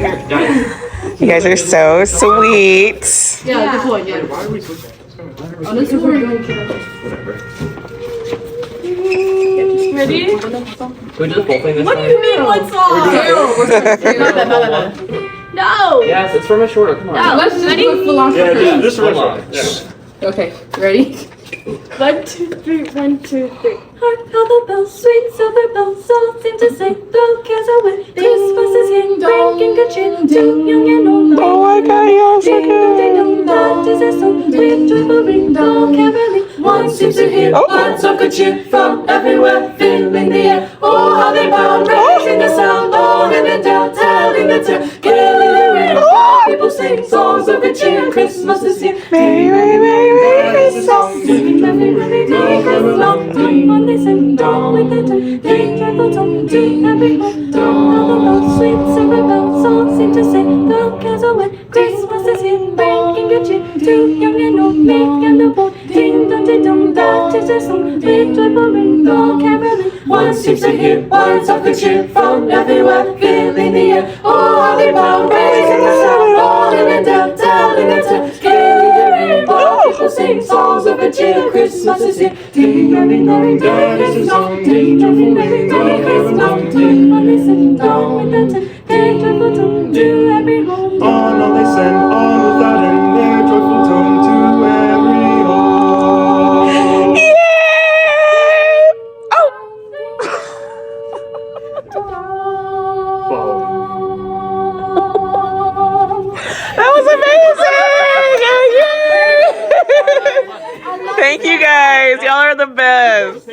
You guys are so sweet. Yeah, this one, yeah. Why are we switching? Oh, this is whatever. Ready? Can we do the full thing this What do you mean, what song? No! Yes, it's from a shorter. Come on. No, let's just do it philosophy. Yeah, just Hold real on. short. Yeah. Okay, ready? 1, 2, 3, 1, 2, 3. Hark how the bells, sweet silver bells, all seem to say, blow cares away. Christmas is here, bringing good cheer to young and old. Oh my God, you're so Ding dong, ding dong, that is a song. With joyful ring, all caroling. One seems to hear words of good cheer from everywhere, filling the air. Oh, how they bound, raising the sound, all in and down, telling the tale, killing the rain. People sing songs of good cheer. Christmas is here. Merry, merry, merry, merry Christmas. Merry, merry, merry Christmas. Come on, listen, don't wait the time. Ding, joyful tone to every home. All the bells, sweet silver bells, all seem to say, the cares away. Christmas is here, bringing good cheer to young and old, meek and the bold. Ding dong, that is a song. With joyful ring, all caroling. One seems to hear words of good cheer from everywhere, filling the air. Oh, how they bound, raising the sound, all in and down, telling the tale, killing the rainbow. People sing songs of good cheer. Christmas is here. Ding, merry, merry, merry Christmas. Ding, merry, merry, merry Christmas. Ding, on listen, don't wait the time. Ding, joyful tone to every home. On all they sing, all without end, their joyful tone to every home. Yeah! Oh! That was amazing! Thank you guys. Y'all are the best.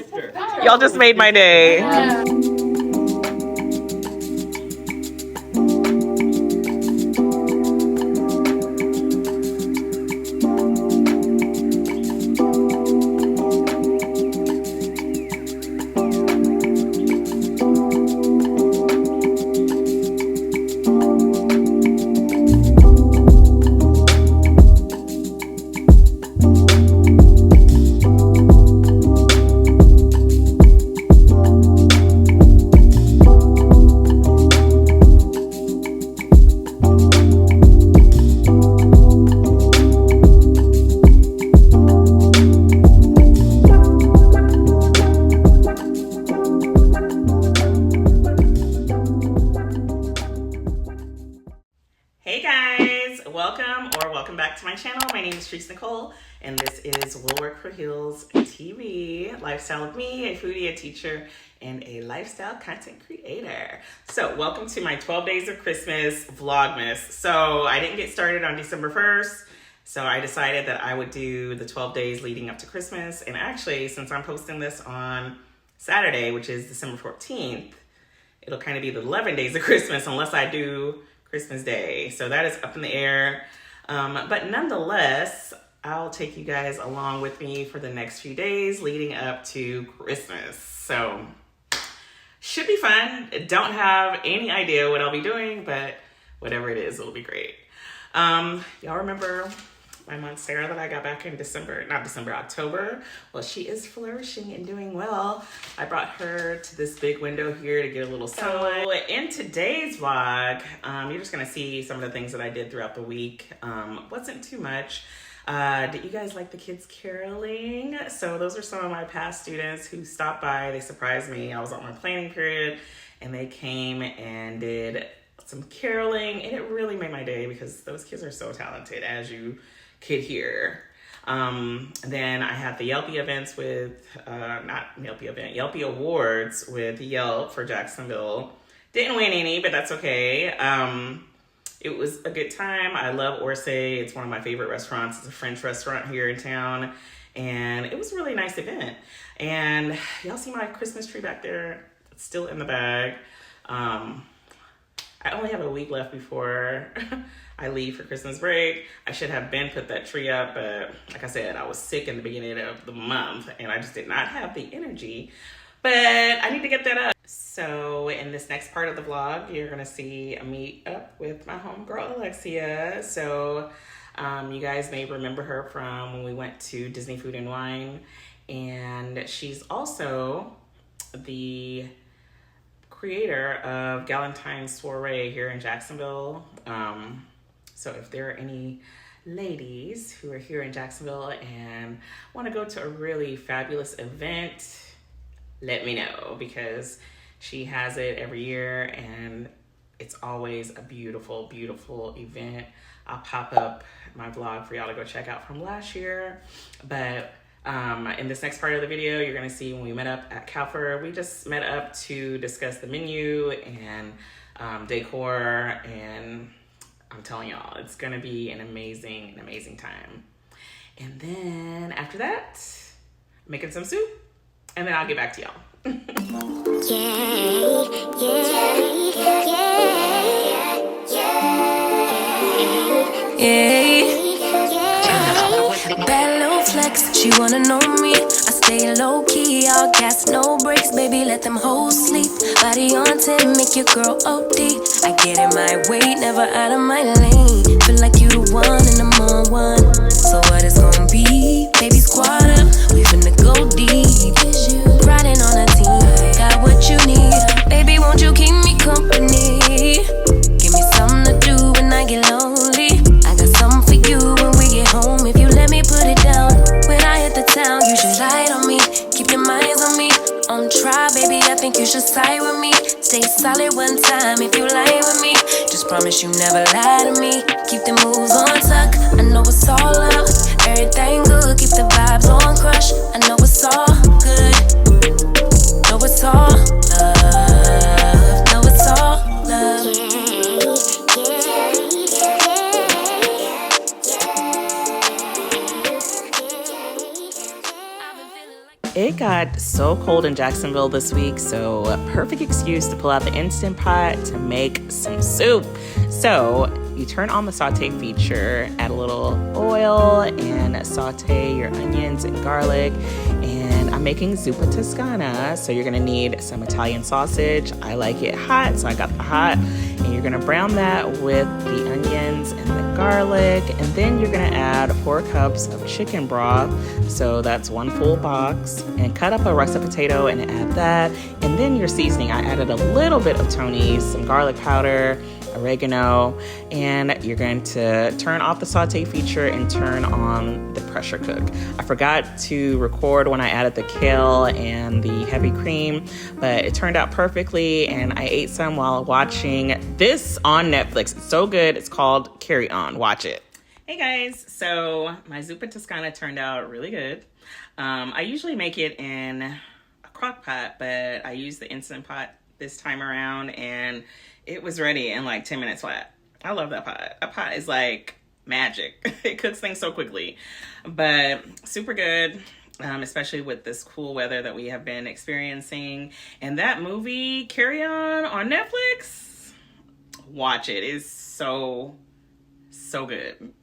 Y'all just made my day. Hey guys, welcome back to my channel. My name is Trice, and this is WillWorkForHeels TV, lifestyle of me, a foodie, a teacher, and a lifestyle content creator. So welcome to my 12 days of Christmas Vlogmas. So I didn't get started on December 1st, so I decided that I would do the 12 days leading up to Christmas. And actually, since I'm posting this on Saturday, which is December 14th, it'll kind of be the 11 days of Christmas unless I do Christmas Day. So that is up in the air. But nonetheless, I'll take you guys along with me for the next few days leading up to Christmas. So should be fun. Don't have any idea what I'll be doing, but whatever it is, it'll be great. Y'all remember my Monstera that I got back in October? Well, she is flourishing and doing well. I brought her to this big window here to get a little sunlight. So in today's vlog, you're just gonna see some of the things that I did throughout the week. Wasn't too much. Did you guys like the kids caroling? So those are some of my past students who stopped by. They surprised me. I was on my planning period and they came and did some caroling, and it really made my day because those kids are so talented, as you could hear. Then I had the Yelpy events with, Yelpy Awards with Yelp for Jacksonville. Didn't win any, but that's okay. It was a good time. I love Orsay. It's one of my favorite restaurants. It's a French restaurant here in town. And it was a really nice event. And y'all see my Christmas tree back there? It's still in the bag. I only have a week left before I leave for Christmas break. I should have put that tree up, but like I said, I was sick in the beginning of the month and I just did not have the energy, but I need to get that up. So in this next part of the vlog, you're gonna see a meet up with my homegirl, Alexia. So you guys may remember her from when we went to Disney Food and Wine, and she's also the creator of Galentine's Soiree here in Jacksonville. So if there are any ladies who are here in Jacksonville and want to go to a really fabulous event, let me know, because she has it every year and it's always a beautiful, beautiful event. I'll pop up my vlog for y'all to go check out from last year. But in this next part of the video, you're gonna see when we met up at Calfer. We just met up to discuss the menu and decor, and I'm telling y'all, it's gonna be an amazing time. And then after that, making some soup, and then I'll get back to y'all. Bad little flex, she wanna know me. I stay low key, all gas, no brakes, baby, let them hoes sleep. Body on 10, make your girl OD. I get in my way, never out of my lane. Feel like you the one and I'm on one. So what it's gonna be? Baby, squad up, we finna go deep. Riding on a team, got what you need. Baby, won't you keep me company? Give me something to do when I get lonely. I got something for you when we get home. If you let me put it down, when I hit the town, you should ride on me. Keep your minds on me. On try, baby, I think you should side with me. Stay solid one time if you lie with me. Just promise you never lie to me. Keep the moves on tuck, I know it's all up. Everything good, keep the vibes on crush. I know it's all good. Know it's all love. Know it's all love. It got so cold in Jacksonville this week, so a perfect excuse to pull out the Instant Pot to make some soup. So you turn on the saute feature, add a little oil, and saute your onions and garlic. And I'm making Zuppa Toscana, so you're gonna need some Italian sausage. I like it hot, so I got the hot. And you're gonna brown that with the onions and the garlic, and then you're gonna add 4 cups of chicken broth, so that's 1 full box, and cut up a russet potato and add that. And then your seasoning, I added a little bit of Tony's, some garlic powder, oregano, and you're going to turn off the saute feature and turn on the pressure cook. I forgot to record when I added the kale and the heavy cream, but it turned out perfectly, and I ate some while watching this on Netflix. It's so good. It's called Carry On. Watch it. Hey guys, so my Zuppa Toscana turned out really good. I usually make it in a crock pot, but I used the Instant Pot this time around, and it was ready in like 10 minutes flat. I love that pot. That pot is like magic. It cooks things so quickly, but super good, especially with this cool weather that we have been experiencing. And that movie, Carry on Netflix, watch it. It's so good.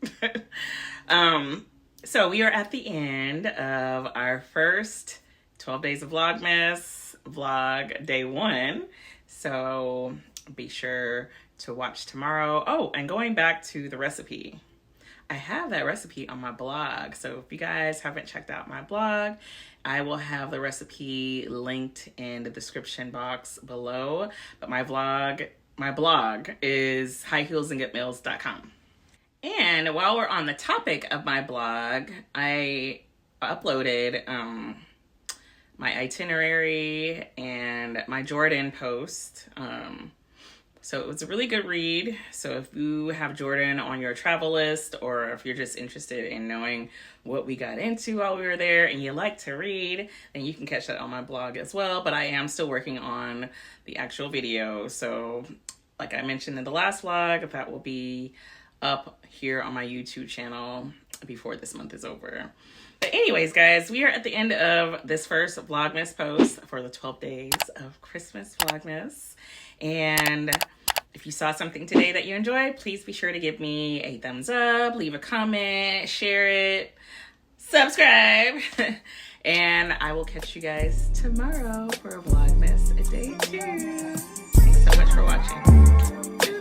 So we are at the end of our first 12 days of Vlogmas, vlog day 1. So be sure to watch tomorrow. Oh, and going back to the recipe, I have that recipe on my blog. So if you guys haven't checked out my blog, I will have the recipe linked in the description box below. But my blog is highheelsandgoodmeals.com. And while we're on the topic of my blog, I uploaded my itinerary and my Jordan post. So it was a really good read. So if you have Jordan on your travel list, or if you're just interested in knowing what we got into while we were there and you like to read, then you can catch that on my blog as well. But I am still working on the actual video. So like I mentioned in the last vlog, that will be up here on my YouTube channel before this month is over. But anyways, guys, we are at the end of this first Vlogmas post for the 12 days of Christmas Vlogmas. And if you saw something today that you enjoyed, please be sure to give me a thumbs up, leave a comment, share it, subscribe. And I will catch you guys tomorrow for Vlogmas day 2. Thanks so much for watching.